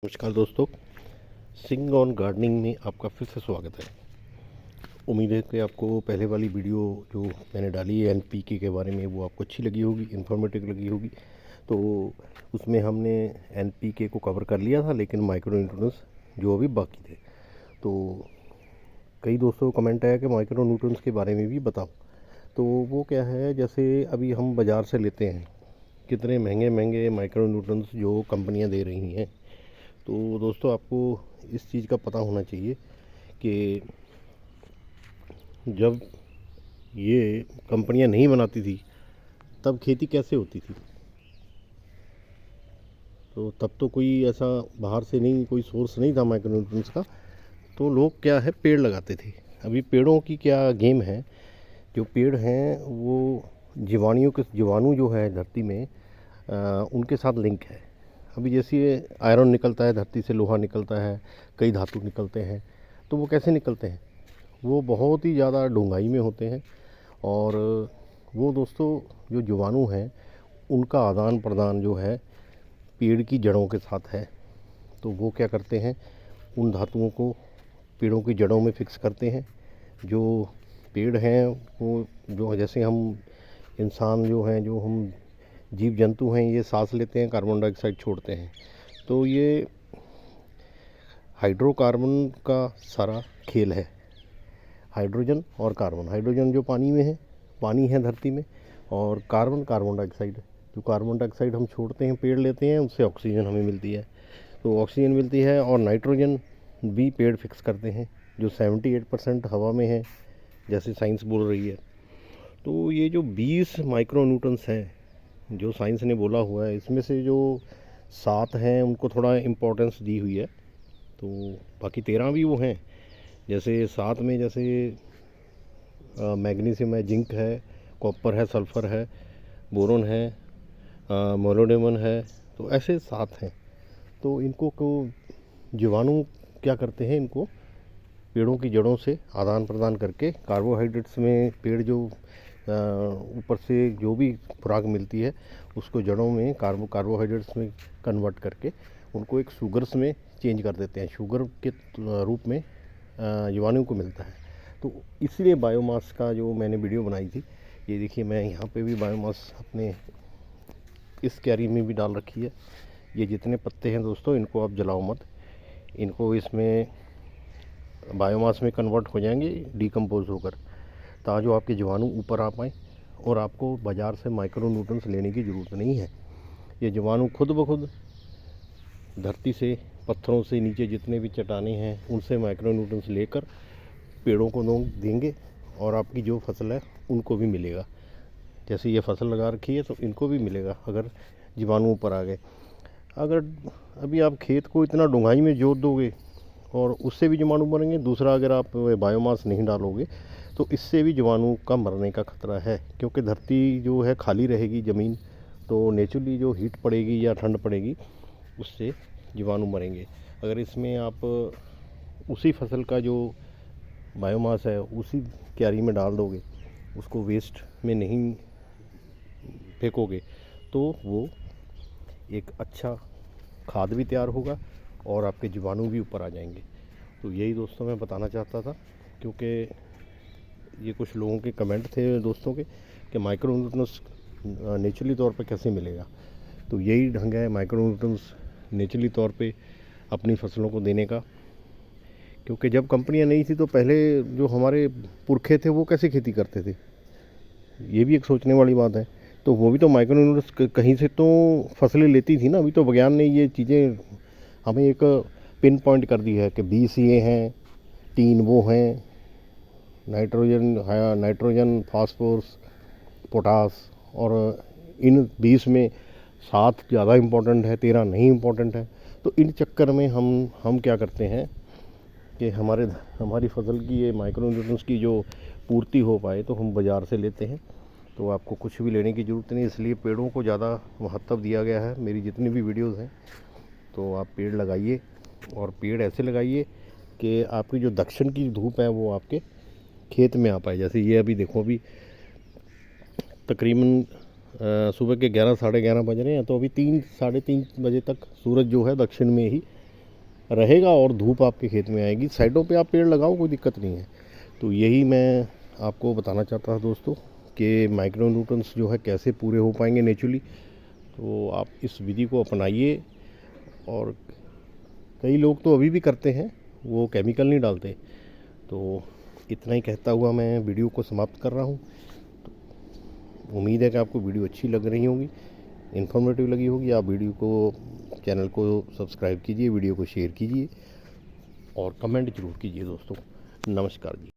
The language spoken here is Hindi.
नमस्कार दोस्तों, सिंग ऑन गार्डनिंग में आपका फिर से स्वागत है। उम्मीद है कि आपको पहले वाली वीडियो जो मैंने डाली है एनपीके के बारे में वो आपको अच्छी लगी होगी, इन्फॉर्मेटिव लगी होगी। तो उसमें हमने एनपीके को कवर कर लिया था, लेकिन माइक्रो न्यूट्रिएंट्स जो अभी बाकी थे। तो कई दोस्तों को कमेंट आया कि माइक्रो न्यूट्रिएंट्स के बारे में भी बताओ। तो वो क्या है, जैसे अभी हम बाज़ार से लेते हैं कितने महंगे महंगे माइक्रो न्यूट्रिएंट्स जो कंपनियाँ दे रही हैं। तो दोस्तों आपको इस चीज़ का पता होना चाहिए कि जब ये कंपनियां नहीं बनाती थी तब खेती कैसे होती थी। तो तब तो कोई ऐसा बाहर से नहीं, कोई सोर्स नहीं था माइक्रोन्यूट्रिएंट्स का। तो लोग क्या है, पेड़ लगाते थे। अभी पेड़ों की क्या गेम है, जो पेड़ हैं वो जीवाणु जो है धरती में उनके साथ लिंक है। अभी जैसे आयरन निकलता है धरती से, लोहा निकलता है, कई धातु निकलते हैं। तो वो कैसे निकलते हैं, वो बहुत ही ज़्यादा डूंघाई में होते हैं। और वो दोस्तों जो जीवाणु हैं उनका आदान प्रदान जो है पेड़ की जड़ों के साथ है। तो वो क्या करते हैं, उन धातुओं को पेड़ों की जड़ों में फिक्स करते हैं। जो पेड़ हैं वो, जो जैसे हम इंसान जो हैं, जो हम जीव जंतु हैं, ये सांस लेते हैं, कार्बन डाइऑक्साइड छोड़ते हैं। तो ये हाइड्रोकार्बन का सारा खेल है। हाइड्रोजन और कार्बन, हाइड्रोजन जो पानी में है, पानी है धरती में, और कार्बन डाइऑक्साइड है। जो कार्बन डाइऑक्साइड हम छोड़ते हैं, पेड़ लेते हैं, उससे ऑक्सीजन हमें मिलती है। तो ऑक्सीजन मिलती है, और नाइट्रोजन भी पेड़ फिक्स करते हैं जो 78% हवा में है, जैसे साइंस बोल रही है। तो ये जो 20 माइक्रो न्यूटन्स हैं जो साइंस ने बोला हुआ है, इसमें से जो 7 हैं उनको थोड़ा इम्पोर्टेंस दी हुई है। तो बाकी 13 भी वो हैं। जैसे 7 में जैसे मैग्नीशियम है, जिंक है, कॉपर है, सल्फ़र है, बोरोन है, मोलिब्डेनम है। तो ऐसे 7 हैं। तो इनको को जीवाणु क्या करते हैं, इनको पेड़ों की जड़ों से आदान प्रदान करके कार्बोहाइड्रेट्स में, पेड़ जो ऊपर से जो भी खुराक मिलती है उसको जड़ों में कार्बोहाइड्रेट्स में कन्वर्ट करके उनको एक शुगर्स में चेंज कर देते हैं। शुगर के रूप में जीवाणु को मिलता है। तो इसलिए बायोमास का जो मैंने वीडियो बनाई थी, ये देखिए मैं यहाँ पे भी बायोमास अपने इस क्यारी में भी डाल रखी है। ये जितने पत्ते हैं दोस्तों, इनको आप जलाओ मत, इनको इसमें बायोमास में कन्वर्ट हो जाएंगे डिकम्पोज होकर, ताकि जो आपके जीवाणु ऊपर आ पाएँ और आपको बाज़ार से माइक्रो न्यूट्रिएंट्स लेने की ज़रूरत नहीं है। ये जीवाणु खुद ब खुद धरती से, पत्थरों से, नीचे जितने भी चट्टानें हैं उनसे माइक्रो न्यूट्रिएंट्स लेकर पेड़ों को देंगे, और आपकी जो फसल है उनको भी मिलेगा। जैसे ये फसल लगा रखी है तो इनको भी मिलेगा अगर जीवाणु ऊपर आ गए। अगर अभी आप खेत को इतना डूंघाई में जोत दोगे और उससे भी जीवाणु मरेंगे। दूसरा, अगर आप बायोमास नहीं डालोगे तो इससे भी जीवाणु का मरने का खतरा है, क्योंकि धरती जो है खाली रहेगी, ज़मीन, तो नेचुरली जो हीट पड़ेगी या ठंड पड़ेगी उससे जीवाणु मरेंगे। अगर इसमें आप उसी फसल का जो बायोमास है उसी क्यारी में डाल दोगे, उसको वेस्ट में नहीं फेंकोगे, तो वो एक अच्छा खाद भी तैयार होगा और आपके जीवाणु भी ऊपर आ जाएंगे। तो यही दोस्तों मैं बताना चाहता था, क्योंकि ये कुछ लोगों के कमेंट थे दोस्तों के कि माइक्रो न्यूट्रिएंट्स नेचुरली तौर पे कैसे मिलेगा। तो यही ढंग है माइक्रो न्यूट्रिएंट्स नेचुरली तौर पे अपनी फसलों को देने का। क्योंकि जब कंपनियां नहीं थी तो पहले जो हमारे पुरखे थे वो कैसे खेती करते थे, ये भी एक सोचने वाली बात है। तो वो भी तो माइक्रो न्यूट्रिएंट्स कहीं से तो फसलें लेती थी ना। अभी तो विज्ञान ने ये चीज़ें हमें एक पिन पॉइंट कर दी है कि 20 ये हैं, 3 वो हैं, नाइट्रोजन, फास्फोरस, पोटास, और इन 20 में 7 ज़्यादा इम्पोर्टेंट है, 13 नहीं इम्पोर्टेंट है। तो इन चक्कर में हम क्या करते हैं कि हमारी फसल की ये माइक्रो न्यूट्रिएंट्स की जो पूर्ति हो पाए तो हम बाज़ार से लेते हैं। तो आपको कुछ भी लेने की ज़रूरत नहीं, इसलिए पेड़ों को ज़्यादा महत्व दिया गया है। मेरी जितनी भी वीडियोज़ हैं, तो आप पेड़ लगाइए, और पेड़ ऐसे लगाइए कि आपकी जो दक्षिण की धूप है वो आपके खेत में आ पाए। जैसे ये अभी देखो, अभी तकरीबन सुबह के 11 साढ़े 11 बज रहे हैं, तो अभी 3 साढ़े 3 बजे तक सूरज जो है दक्षिण में ही रहेगा और धूप आपके खेत में आएगी। साइडों पे आप पेड़ लगाओ, कोई दिक्कत नहीं है। तो यही मैं आपको बताना चाहता था दोस्तों कि माइक्रो न्यूट्रंस जो है कैसे पूरे हो पाएंगे नेचुरली। तो आप इस विधि को अपनाइए। और कई लोग तो अभी भी करते हैं, वो केमिकल नहीं डालते। तो इतना ही कहता हुआ मैं वीडियो को समाप्त कर रहा हूँ। तो उम्मीद है कि आपको वीडियो अच्छी लग रही होगी, इन्फॉर्मेटिव लगी होगी। आप वीडियो को, चैनल को सब्सक्राइब कीजिए, वीडियो को शेयर कीजिए और कमेंट ज़रूर कीजिए दोस्तों। नमस्कार जी।